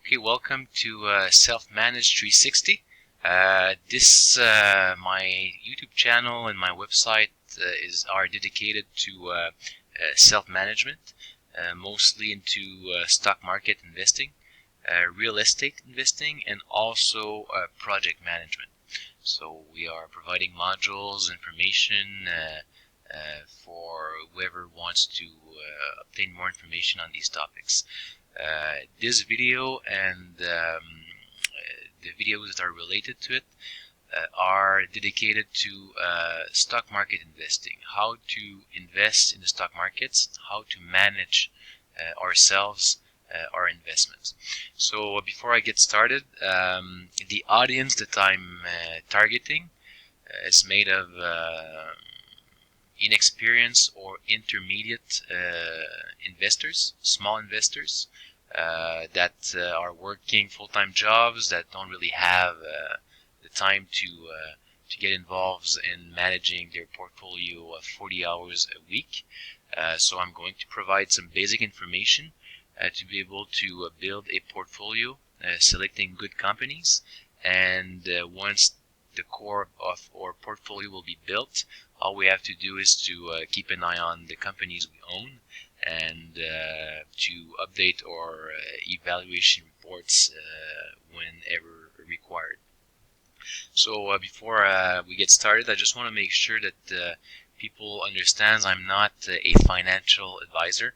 Okay, welcome to Self-Managed 360. My YouTube channel and my website are dedicated to self-management, mostly into stock market investing, real estate investing, and also project management. So we are providing modules, information for whoever wants to obtain more information on these topics. This video and the videos that are related to it are dedicated to stock market investing, how to invest in the stock markets, how to manage ourselves, our investments. So before I get started, the audience that I'm targeting is made of inexperienced or intermediate investors, small investors that are working full-time jobs, that don't really have the time to get involved in managing their portfolio of 40 hours a week. So I'm going to provide some basic information to be able to build a portfolio, selecting good companies, and once the core of our portfolio will be built, all we have to do is to keep an eye on the companies we own and to update our evaluation reports whenever required. So before we get started, I just want to make sure that people understand I'm not a financial advisor.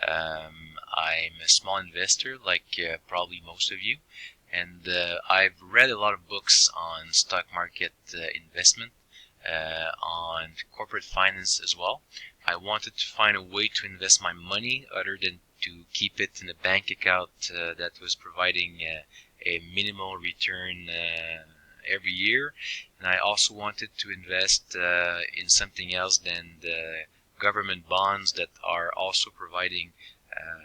I'm a small investor, like probably most of you, and I've read a lot of books on stock market investment, on corporate finance as well. I wanted to find a way to invest my money other than to keep it in a bank account that was providing a minimal return every year. And I also wanted to invest in something else than the government bonds that are also providing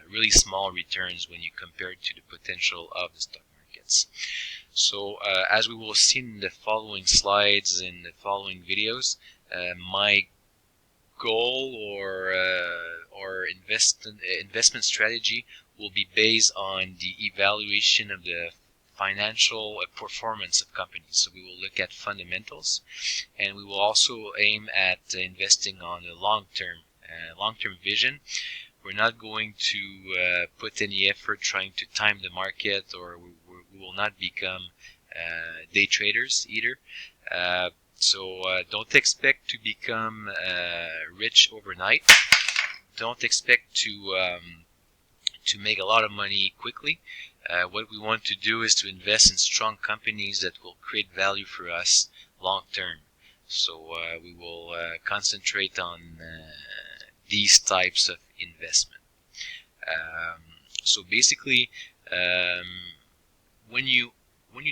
really small returns when you compare it to the potential of the stock markets. So as we will see in the following slides, in the following videos, my goal or investment strategy will be based on the evaluation of the financial performance of companies. So we will look at fundamentals, and we will also aim at investing on a long-term vision. We're not going to put any effort trying to time the market, or we will not become day traders either. So don't expect to become rich overnight. Don't expect to make a lot of money quickly. What we want to do is to invest in strong companies that will create value for us long term. So we will concentrate on these types of investment. So basically, when you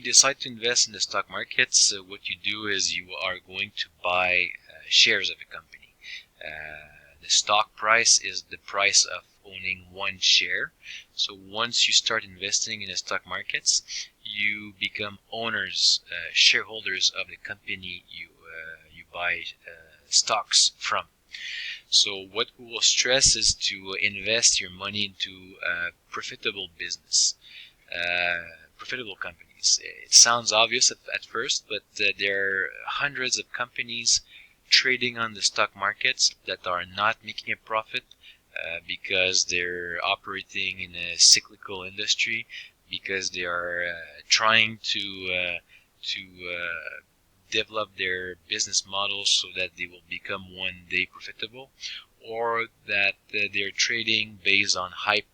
decide to invest in the stock markets, what you do is you are going to buy shares of a company. The stock price is the price of owning one share. So once you start investing in the stock markets, you become owners, shareholders of the company you buy stocks from. So what we will stress is to invest your money into profitable business, profitable companies. It sounds obvious at first, but there are hundreds of companies trading on the stock markets that are not making a profit because they're operating in a cyclical industry, because they are trying to develop their business models so that they will become one day profitable, or that they're trading based on hype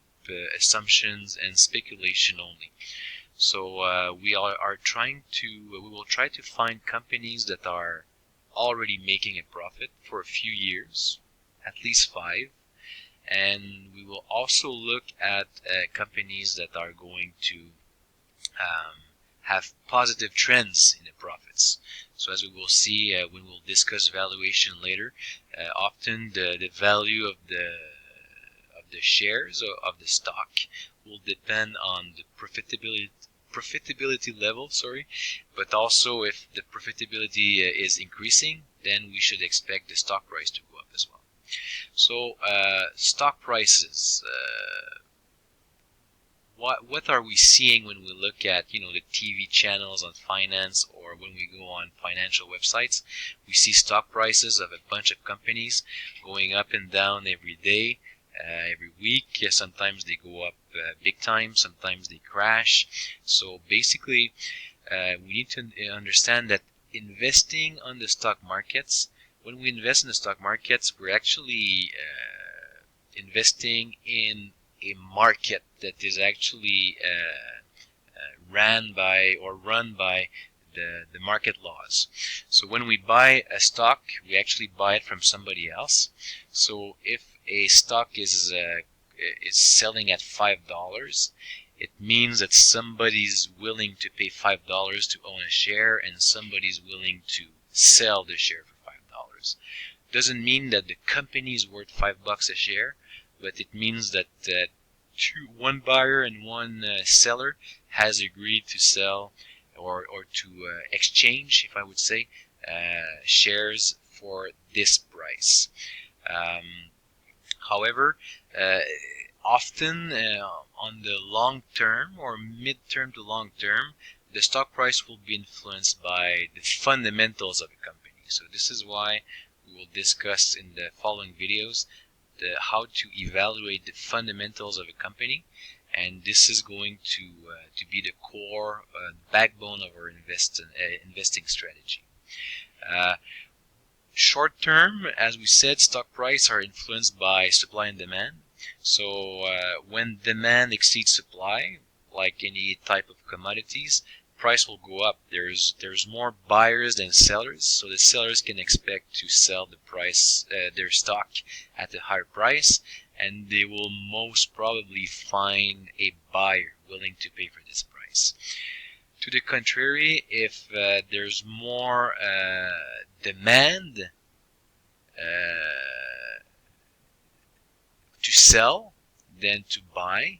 assumptions and speculation only. So we will try to find companies that are already making a profit for a few years, at least 5, and we will also look at companies that are going to have positive trends in the profits. So as we will see when we'll discuss valuation later, often the value of the shares or of the stock will depend on the profitability level, but also if the profitability is increasing, then we should expect the stock price to go up as well. So stock prices, what are we seeing when we look at the TV channels on finance, or when we go on financial websites? We see stock prices of a bunch of companies going up and down every day, every week. Sometimes they go up big time, sometimes they crash. So basically, we need to understand that investing on the stock markets, when we invest in the stock markets, we're actually investing in a market that is actually run by the market laws. So when we buy a stock, we actually buy it from somebody else. So if a stock is selling at $5, it means that somebody's willing to pay $5 to own a share, and somebody's willing to sell the share for $5. Doesn't mean that the company is worth $5 a share, but it means that one buyer and one seller has agreed to sell or to exchange, if I would say, shares for this price. However, often on the long term or mid-term to long term, the stock price will be influenced by the fundamentals of a company. So this is why we will discuss in the following videos how to evaluate the fundamentals of a company, and this is going to be the core backbone of our investing strategy. Short term, as we said, stock price are influenced by supply and demand. So when demand exceeds supply, like any type of commodities, price will go up. There's more buyers than sellers, so the sellers can expect to sell their stock at a higher price, and they will most probably find a buyer willing to pay for this price. To the contrary, if there's more demand to sell than to buy,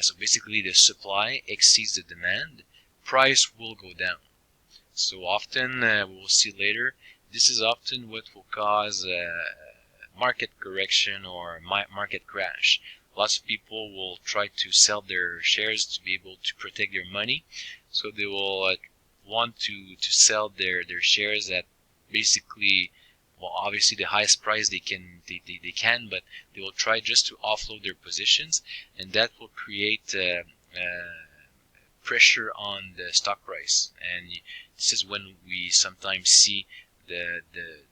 so basically the supply exceeds the demand, price will go down. So often, we will see later, this is often what will cause market correction or market crash. Lots of people will try to sell their shares to be able to protect their money, so they will want to sell their shares at basically, well, obviously the highest price they can, but they will try just to offload their positions, and that will create pressure on the stock price. And this is when we sometimes see the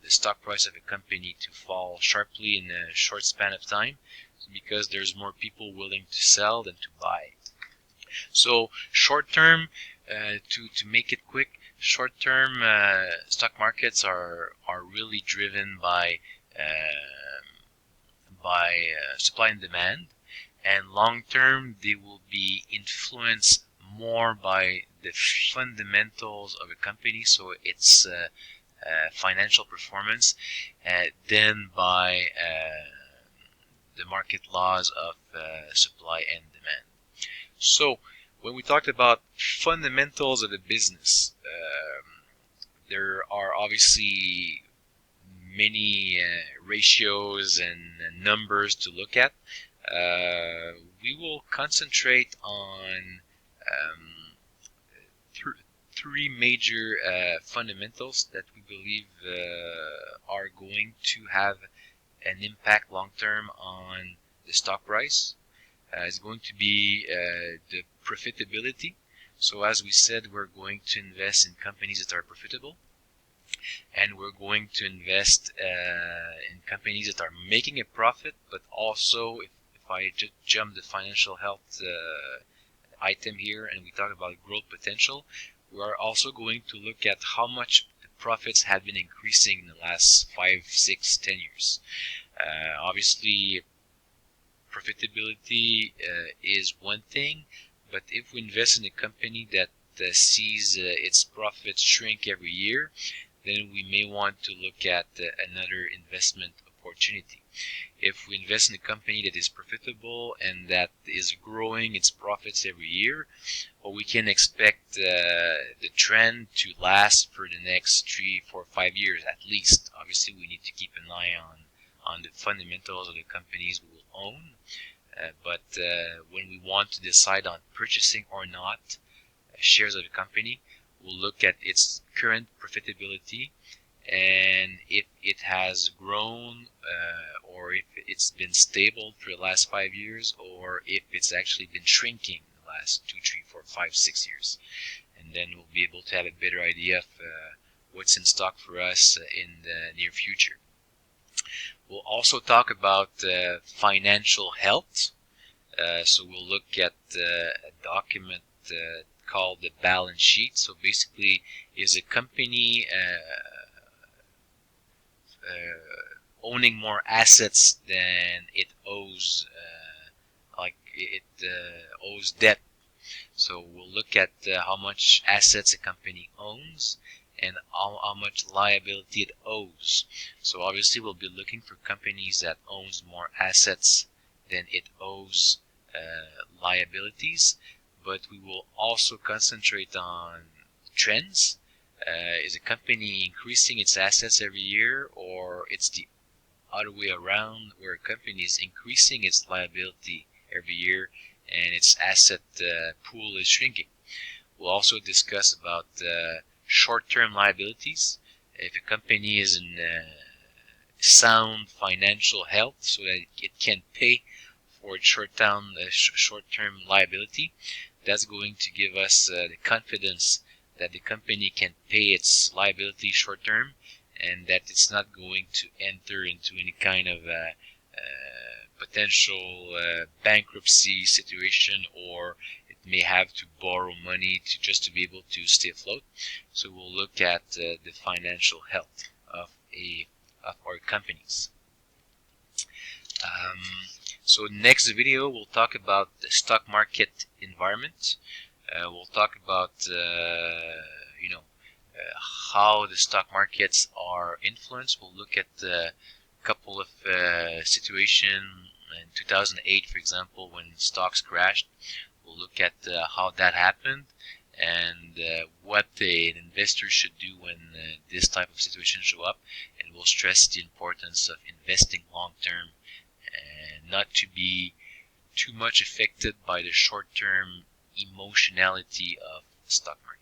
stock price of a company to fall sharply in a short span of time, because there's more people willing to sell than to buy. So short term, to make it quick, short term stock markets are really driven by supply and demand, and long term they will be influenced more by the fundamentals of a company, so its financial performance, than by the market laws of supply and demand. So when we talked about fundamentals of a business, there are obviously many ratios and numbers to look at. We will concentrate on three major fundamentals that we believe are going to have an impact long term on the stock price. It's going to be the profitability. So as we said, we're going to invest in companies that are profitable, and we're going to invest in companies that are making a profit, but also, if I just jump the financial health item here and we talk about growth potential, we are also going to look at how much the profits have been increasing in the last 5, 6, 10 years. Obviously, profitability is one thing, but if we invest in a company that sees its profits shrink every year, then we may want to look at another investment opportunity. If we invest in a company that is profitable and that is growing its profits every year, well, we can expect the trend to last for the next 3, 4, 5 years at least. Obviously, we need to keep an eye on the fundamentals of the companies we will own. But when we want to decide on purchasing or not shares of a company, we'll look at its current profitability, and if it has grown, or if it's been stable for the last 5 years, or if it's actually been shrinking the last 2, 3, 4, 5, 6 years. And then we'll be able to have a better idea of what's in stock for us in the near future. We'll also talk about financial health. So we'll look at a document called the balance sheet. So basically, is a company owning more assets than it owes, like it owes debt. So we'll look at how much assets a company owns and how much liability it owes. So obviously we'll be looking for companies that owns more assets than it owes liabilities, but we will also concentrate on trends. Is a company increasing its assets every year, or it's the other way around, where a company is increasing its liability every year and its asset pool is shrinking? We'll also discuss about short-term liabilities. If a company is in sound financial health, so that it can pay for its short-term liability, that's going to give us the confidence that the company can pay its liability short-term, and that it's not going to enter into any kind of potential bankruptcy situation, or it may have to borrow money just to be able to stay afloat. So we'll look at the financial health of our companies. So next video we'll talk about the stock market environment. We'll talk about how the stock markets are influenced. We'll look at a couple of situations in 2008, for example, when stocks crashed. We'll look at how that happened, and what an investor should do when this type of situation show up. And we'll stress the importance of investing long term and not to be too much affected by the short-term emotionality of the stock market.